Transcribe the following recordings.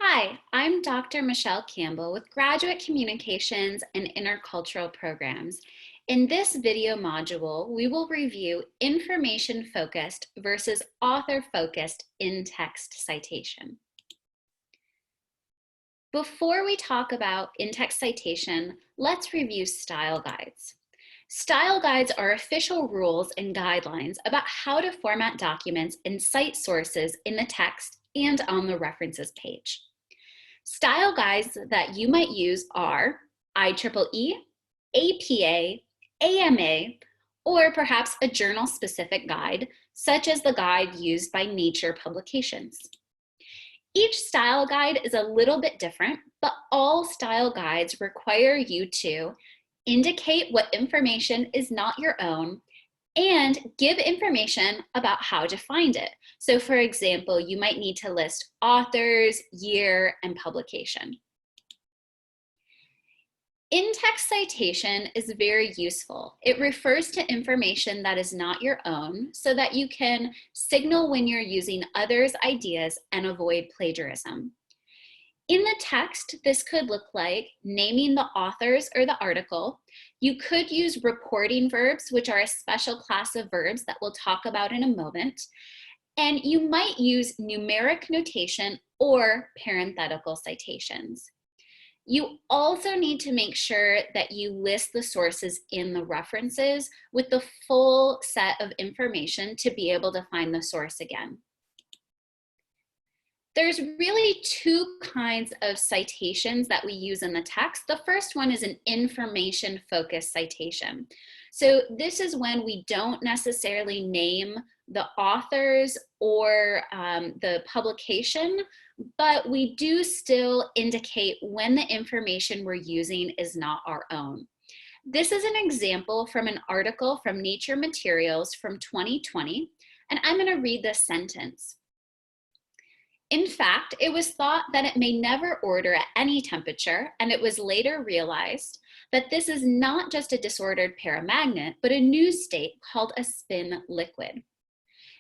Hi, I'm Dr. Michelle Campbell with Graduate Communications and Intercultural Programs. In this video module, we will review information-focused versus author-focused in-text citation. Before we talk about in-text citation, let's review style guides. Style guides are official rules and guidelines about how to format documents and cite sources in the text and on the references page. Style guides that you might use are IEEE, APA, AMA, or perhaps a journal-specific guide, such as the guide used by Nature Publications. Each style guide is a little bit different, but all style guides require you to indicate what information is not your own and give information about how to find it. So for example, you might need to list authors, year, and publication. In-text citation is very useful. It refers to information that is not your own so that you can signal when you're using others' ideas and avoid plagiarism. In the text, this could look like naming the authors or the article. You could use reporting verbs, which are a special class of verbs that we'll talk about in a moment. And you might use numeric notation or parenthetical citations. You also need to make sure that you list the sources in the references with the full set of information to be able to find the source again. There's really two kinds of citations that we use in the text. The first one is an information-focused citation. So this is when we don't necessarily name the authors or the publication, but we do still indicate when the information we're using is not our own. This is an example from an article from Nature Materials from 2020, and I'm going to read this sentence. In fact, it was thought that it may never order at any temperature, and it was later realized that this is not just a disordered paramagnet, but a new state called a spin liquid.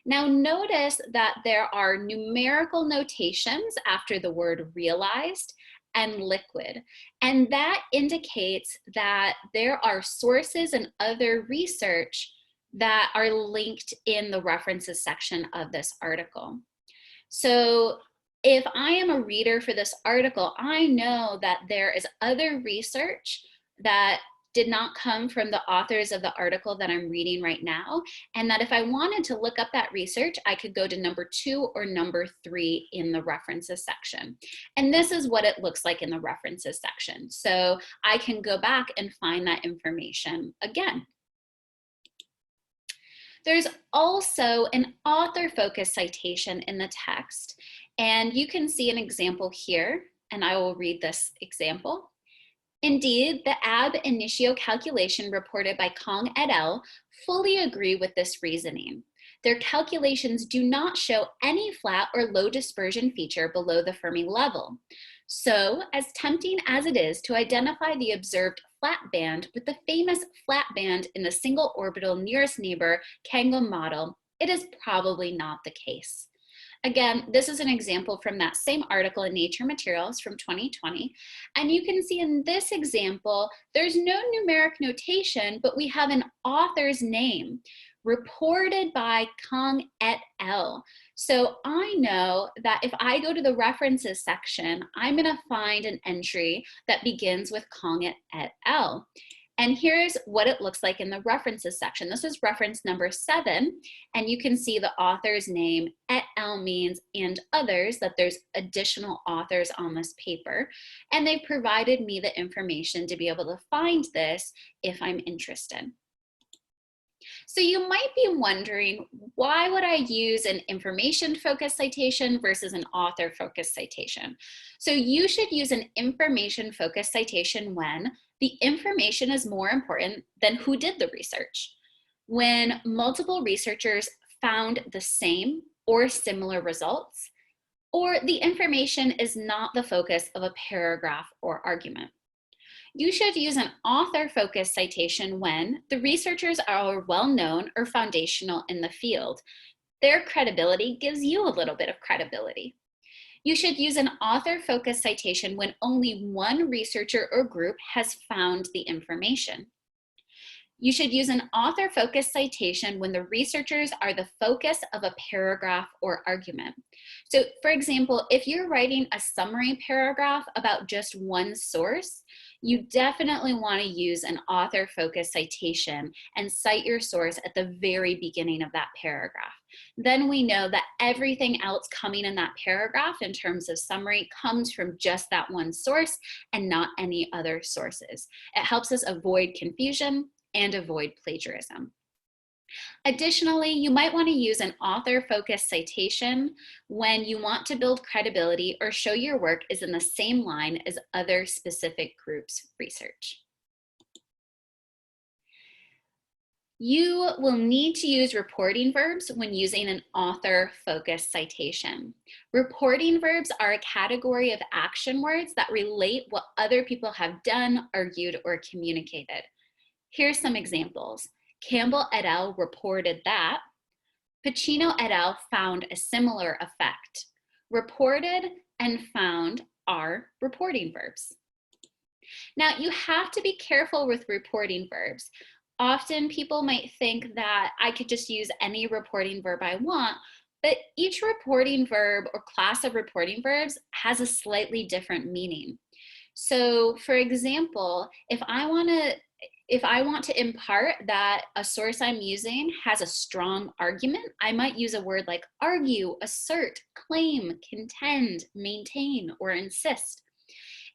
Now notice that there are numerical notations after the word realized and liquid, and that indicates that there are sources and other research that are linked in the references section of this article. So if I am a reader for this article, I know that there is other research that did not come from the authors of the article that I'm reading right now, and that if I wanted to look up that research, I could go to number 2 or number 3 in the references section. And this is what it looks like in the references section. So I can go back and find that information again. There's also an author-focused citation in the text, and you can see an example here, and I will read this example. Indeed, the ab initio calculation reported by Kong et al. Fully agree with this reasoning. Their calculations do not show any flat or low dispersion feature below the Fermi level. So, as tempting as it is to identify the observed flat band with the famous flat band in the single orbital nearest neighbor Canger model, it is probably not the case. Again, this is an example from that same article in Nature Materials from 2020. And you can see in this example, there's no numeric notation, but we have an author's name reported by Kong et al. So I know that if I go to the references section, I'm going to find an entry that begins with Kong et al. And here's what it looks like in the references section. This is reference number 7, and you can see the author's name. Et al means and others, that there's additional authors on this paper. And they provided me the information to be able to find this if I'm interested. So you might be wondering, why would I use an information-focused citation versus an author-focused citation? So you should use an information-focused citation when the information is more important than who did the research. When multiple researchers found the same or similar results, or the information is not the focus of a paragraph or argument. You should use an author-focused citation when the researchers are well-known or foundational in the field. Their credibility gives you a little bit of credibility. You should use an author-focused citation when only one researcher or group has found the information. You should use an author-focused citation when the researchers are the focus of a paragraph or argument. So, for example, if you're writing a summary paragraph about just one source, you definitely want to use an author-focused citation and cite your source at the very beginning of that paragraph. Then we know that everything else coming in that paragraph in terms of summary comes from just that one source and not any other sources. It helps us avoid confusion and avoid plagiarism. Additionally, you might want to use an author-focused citation when you want to build credibility or show your work is in the same line as other specific groups' research. You will need to use reporting verbs when using an author-focused citation. Reporting verbs are a category of action words that relate what other people have done, argued, or communicated. Here's some examples. Campbell et al. Reported that. Pacino et al. Found a similar effect. Reported and found are reporting verbs. Now, you have to be careful with reporting verbs. Often people might think that I could just use any reporting verb I want, but each reporting verb or class of reporting verbs has a slightly different meaning. So, for example, if I want to impart that a source I'm using has a strong argument, I might use a word like argue, assert, claim, contend, maintain, or insist.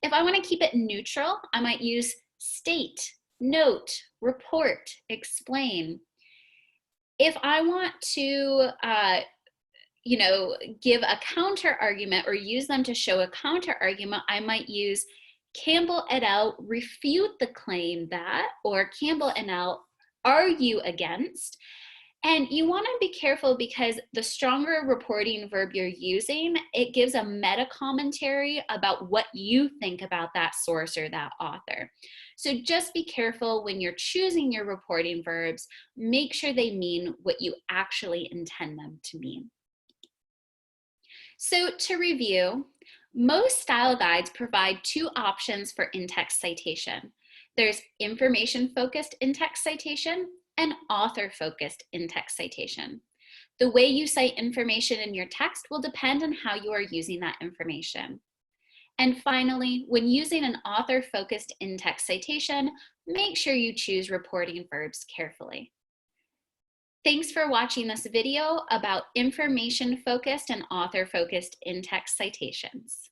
If I want to keep it neutral, I might use state, note, report, explain. If I want to give a counter argument or use them to show a counter argument, I might use Campbell et al. Refute the claim that, or Campbell et al. Argue against. And you want to be careful because the stronger reporting verb you're using, it gives a meta commentary about what you think about that source or that author. So just be careful when you're choosing your reporting verbs, make sure they mean what you actually intend them to mean. So to review, most style guides provide two options for in-text citation. There's information-focused in-text citation and author-focused in-text citation. The way you cite information in your text will depend on how you are using that information. And finally, when using an author-focused in-text citation, make sure you choose reporting verbs carefully. Thanks for watching this video about information-focused and author-focused in-text citations.